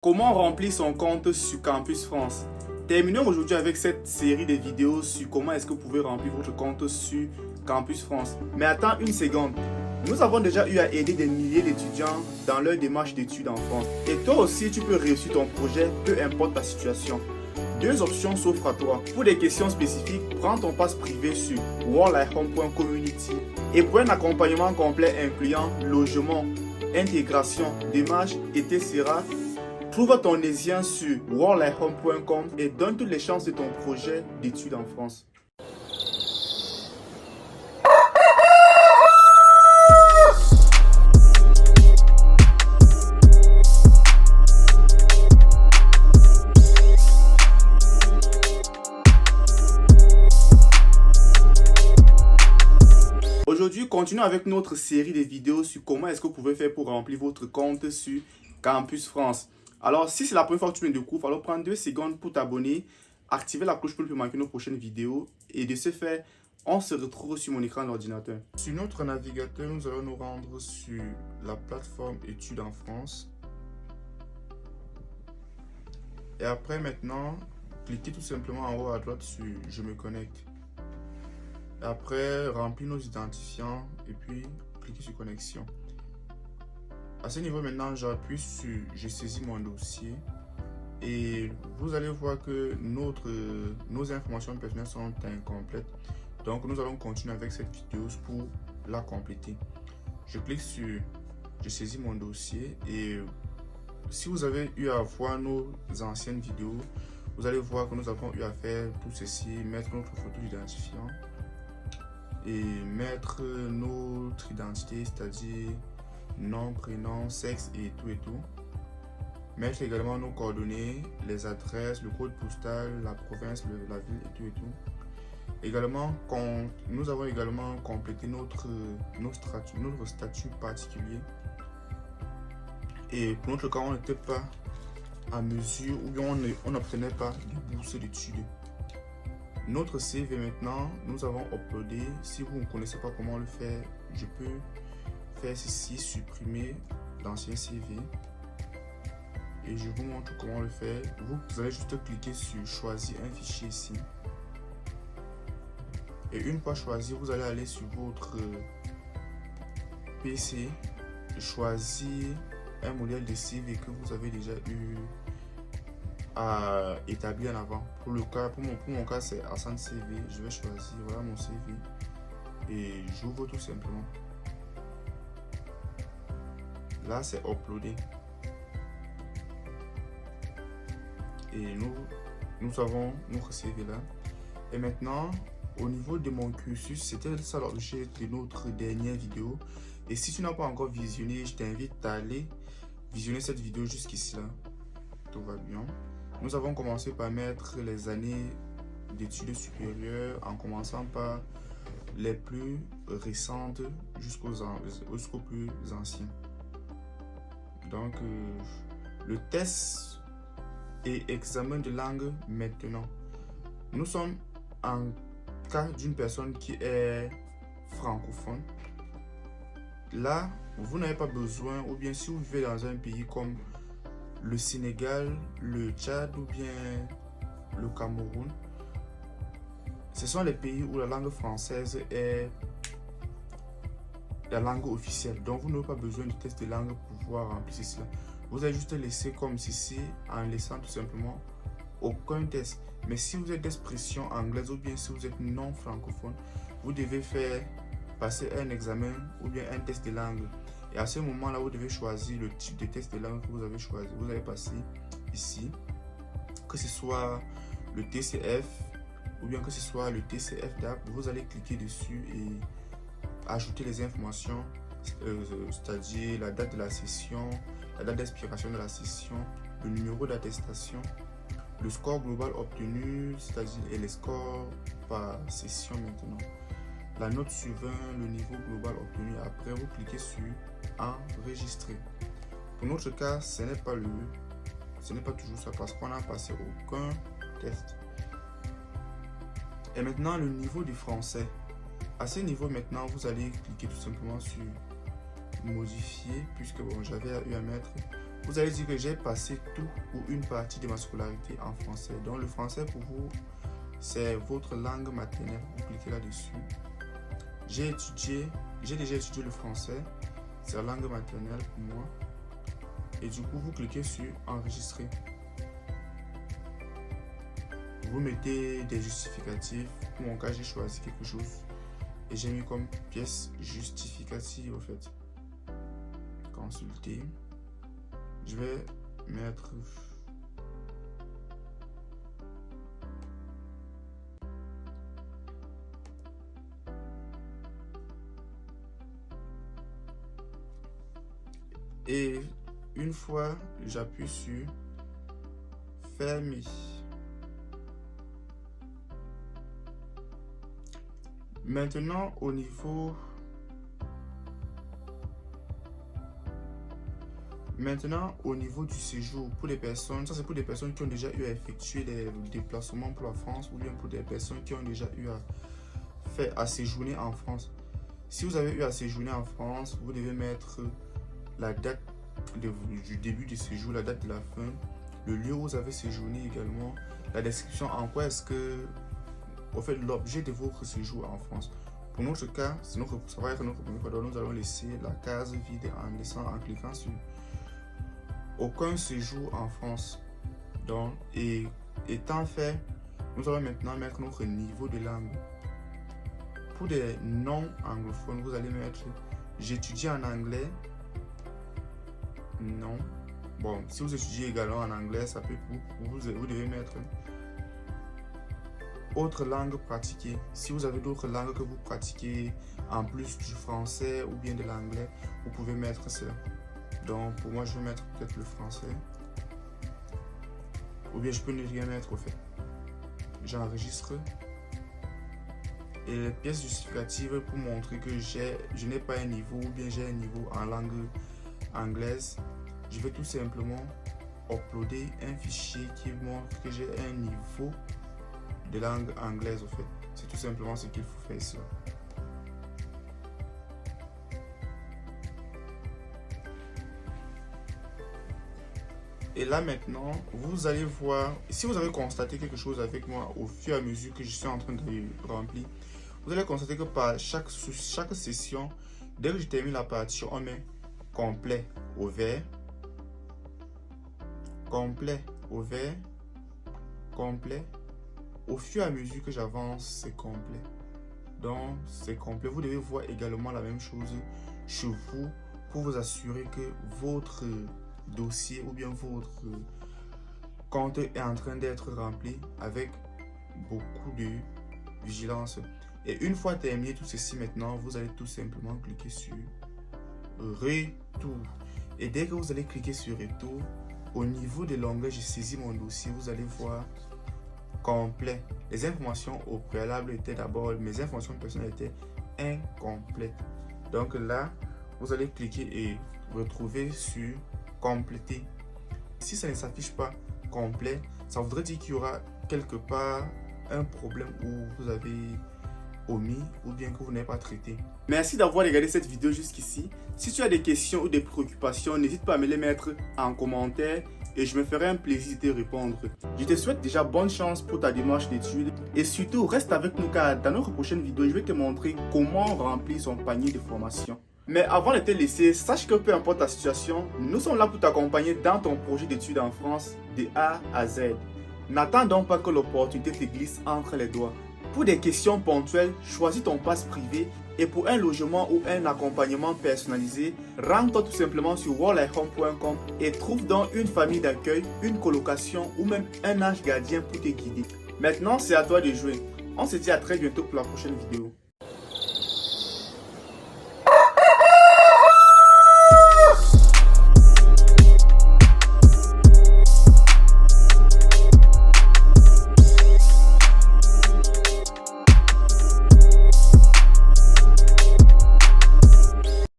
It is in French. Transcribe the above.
Comment remplir son compte sur Campus France? Terminons aujourd'hui avec cette série de vidéos sur comment est-ce que vous pouvez remplir votre compte sur Campus France. Mais attends une seconde. Nous avons déjà eu à aider des milliers d'étudiants dans leur démarche d'études en France. Et toi aussi, tu peux réussir ton projet, peu importe ta situation. Deux options s'offrent à toi. Pour des questions spécifiques, prends ton pass privé sur worldlyhome.community et pour un accompagnement complet incluant logement, intégration, démarche, etc. Trouve ton lien sur worldlyhome.com et donne toutes les chances de ton projet d'études en France. Aujourd'hui, continuons avec notre série de vidéos sur comment est-ce que vous pouvez faire pour remplir votre compte sur Campus France. Alors, si c'est la première fois que tu viens de cours, alors prends 2 secondes pour t'abonner, activer la cloche pour ne plus manquer nos prochaines vidéos. Et de ce fait, on se retrouve sur mon écran d'ordinateur. Sur notre navigateur, nous allons nous rendre sur la plateforme Études en France. Et après, maintenant, cliquez tout simplement en haut à droite sur « Je me connecte ». Après, remplir nos identifiants et puis cliquez sur « Connexion ». À ce niveau, maintenant, j'appuie sur « J'ai saisi mon dossier » et vous allez voir que nos informations personnelles sont incomplètes. Donc, nous allons continuer avec cette vidéo pour la compléter. Je clique sur « J'ai saisi mon dossier » et si vous avez eu à voir nos anciennes vidéos, vous allez voir que nous avons eu à faire tout ceci, mettre notre photo d'identifiant et mettre notre identité, c'est-à-dire nom, prénom, sexe et tout. Mettre également nos coordonnées, les adresses, le code postal, la province, la ville et tout. Également, nous avons également complété notre statut particulier. Et pour notre cas, on n'était pas à mesure ou bien on n'obtenait pas de bourse d'études. Notre CV maintenant, nous avons uploadé. Si vous ne connaissez pas comment le faire, je peux faire ceci, supprimer l'ancien CV. Et je vous montre comment le faire. Vous allez juste cliquer sur choisir un fichier ici. Et une fois choisi, vous allez aller sur votre PC, choisir un modèle de CV que vous avez déjà eu à établir en avant. Pour mon cas, c'est Hassan CV. Je vais choisir, voilà mon CV. Et j'ouvre tout simplement. Là, c'est uploadé. Et nous avons notre CV là. Et maintenant, au niveau de mon cursus, c'était ça l'objet de notre dernière vidéo. Et si tu n'as pas encore visionné, je t'invite à aller visionner cette vidéo jusqu'ici là. Tout va bien. Nous avons commencé par mettre les années d'études supérieures en commençant par les plus récentes jusqu'aux plus anciens. Donc, le test et examen de langue maintenant. Nous sommes en cas d'une personne qui est francophone. Là, vous n'avez pas besoin, ou bien si vous vivez dans un pays comme le Sénégal, le Tchad ou bien le Cameroun, ce sont les pays où la langue française est la langue officielle. Donc, vous n'avez pas besoin de test de langue pour pouvoir remplir cela. Vous allez juste laisser comme ceci en laissant tout simplement aucun test. Mais si vous êtes d'expression anglaise ou bien si vous êtes non francophone, vous devez faire passer un examen ou bien un test de langue. Et à ce moment-là, vous devez choisir le type de test de langue que vous avez choisi. Vous allez passer ici, que ce soit le TCF ou bien que ce soit le TCF-DAP. Vous allez cliquer dessus et ajouter les informations, c'est-à-dire la date de la session, la date d'expiration de la session, le numéro d'attestation, le score global obtenu, c'est-à-dire et les scores par session maintenant. La note suivant, le niveau global obtenu. Après, vous cliquez sur enregistrer. Pour notre cas, ce n'est pas toujours ça parce qu'on n'a passé aucun test. Et maintenant, le niveau du français. À ce niveau, maintenant, vous allez cliquer tout simplement sur modifier, puisque bon, j'avais eu à mettre vous allez dire que j'ai passé tout ou une partie de ma scolarité en français. Donc le français pour vous, c'est votre langue maternelle. Vous cliquez là-dessus. J'ai déjà étudié le français. C'est la langue maternelle pour moi. Et du coup, vous cliquez sur enregistrer. Vous mettez des justificatifs. Pour mon cas, j'ai choisi quelque chose. Et j'ai mis comme pièce justificative en fait. Consulter. Je vais mettre et une fois j'appuie sur fermer. Maintenant au niveau du séjour pour les personnes, ça c'est pour des personnes qui ont déjà eu à effectuer des déplacements pour la France ou bien pour des personnes qui ont déjà eu à séjourner en France. Si vous avez eu à séjourner en France, vous devez mettre la date du début du séjour, la date de la fin, le lieu où vous avez séjourné également, la description en quoi est-ce que, en fait, l'objet de votre séjour en France. Pour notre cas, ça va être notre premier fois, nous allons laisser la case vide en cliquant sur aucun séjour en France. Donc, et étant fait, nous allons maintenant mettre notre niveau de langue. Pour des non-anglophones, vous allez mettre j'étudie en anglais. Non. Bon, si vous étudiez également en anglais, ça peut vous devez mettre autre langue pratiquée. Si vous avez d'autres langues que vous pratiquez en plus du français ou bien de l'anglais, vous pouvez mettre cela. Donc pour moi, je vais mettre peut-être le français. Ou bien je peux ne rien mettre au fait. J'enregistre. Et les pièces justificatives pour montrer que je n'ai pas un niveau ou bien j'ai un niveau en langue anglaise. Je vais tout simplement uploader un fichier qui montre que j'ai un niveau de langue anglaise au fait. C'est tout simplement ce qu'il faut faire ici. Et là maintenant, vous allez voir, si vous avez constaté quelque chose avec moi au fur et à mesure que je suis en train de remplir, vous allez constater que par chaque session, dès que je termine la partition, on met complet au vert, complet au vert, complet. Au fur et à mesure que j'avance, c'est complet. Donc, c'est complet. Vous devez voir également la même chose chez vous pour vous assurer que votre dossier ou bien votre compte est en train d'être rempli avec beaucoup de vigilance. Et une fois terminé tout ceci maintenant, vous allez tout simplement cliquer sur Retour. Et dès que vous allez cliquer sur Retour, au niveau de l'onglet J'ai saisi mon dossier, vous allez voir complet. Les informations au préalable étaient d'abord, mes informations personnelles étaient incomplètes. Donc là, vous allez cliquer et retrouver sur compléter. Si ça ne s'affiche pas complet, ça voudrait dire qu'il y aura quelque part un problème où vous avez omis ou bien que vous n'avez pas traité. Merci d'avoir regardé cette vidéo jusqu'ici. Si tu as des questions ou des préoccupations, n'hésite pas à me les mettre en commentaire et je me ferai un plaisir de te répondre. Je te souhaite déjà bonne chance pour ta démarche d'études et surtout reste avec nous car dans notre prochaine vidéo, je vais te montrer comment remplir son panier de formation. Mais avant de te laisser, sache que peu importe ta situation, nous sommes là pour t'accompagner dans ton projet d'études en France de A à Z. N'attends donc pas que l'opportunité te glisse entre les doigts. Pour des questions ponctuelles, choisis ton pass privé et pour un logement ou un accompagnement personnalisé, rends-toi tout simplement sur worldlyhome.com et trouve donc une famille d'accueil, une colocation ou même un ange gardien pour te guider. Maintenant, c'est à toi de jouer. On se dit à très bientôt pour la prochaine vidéo.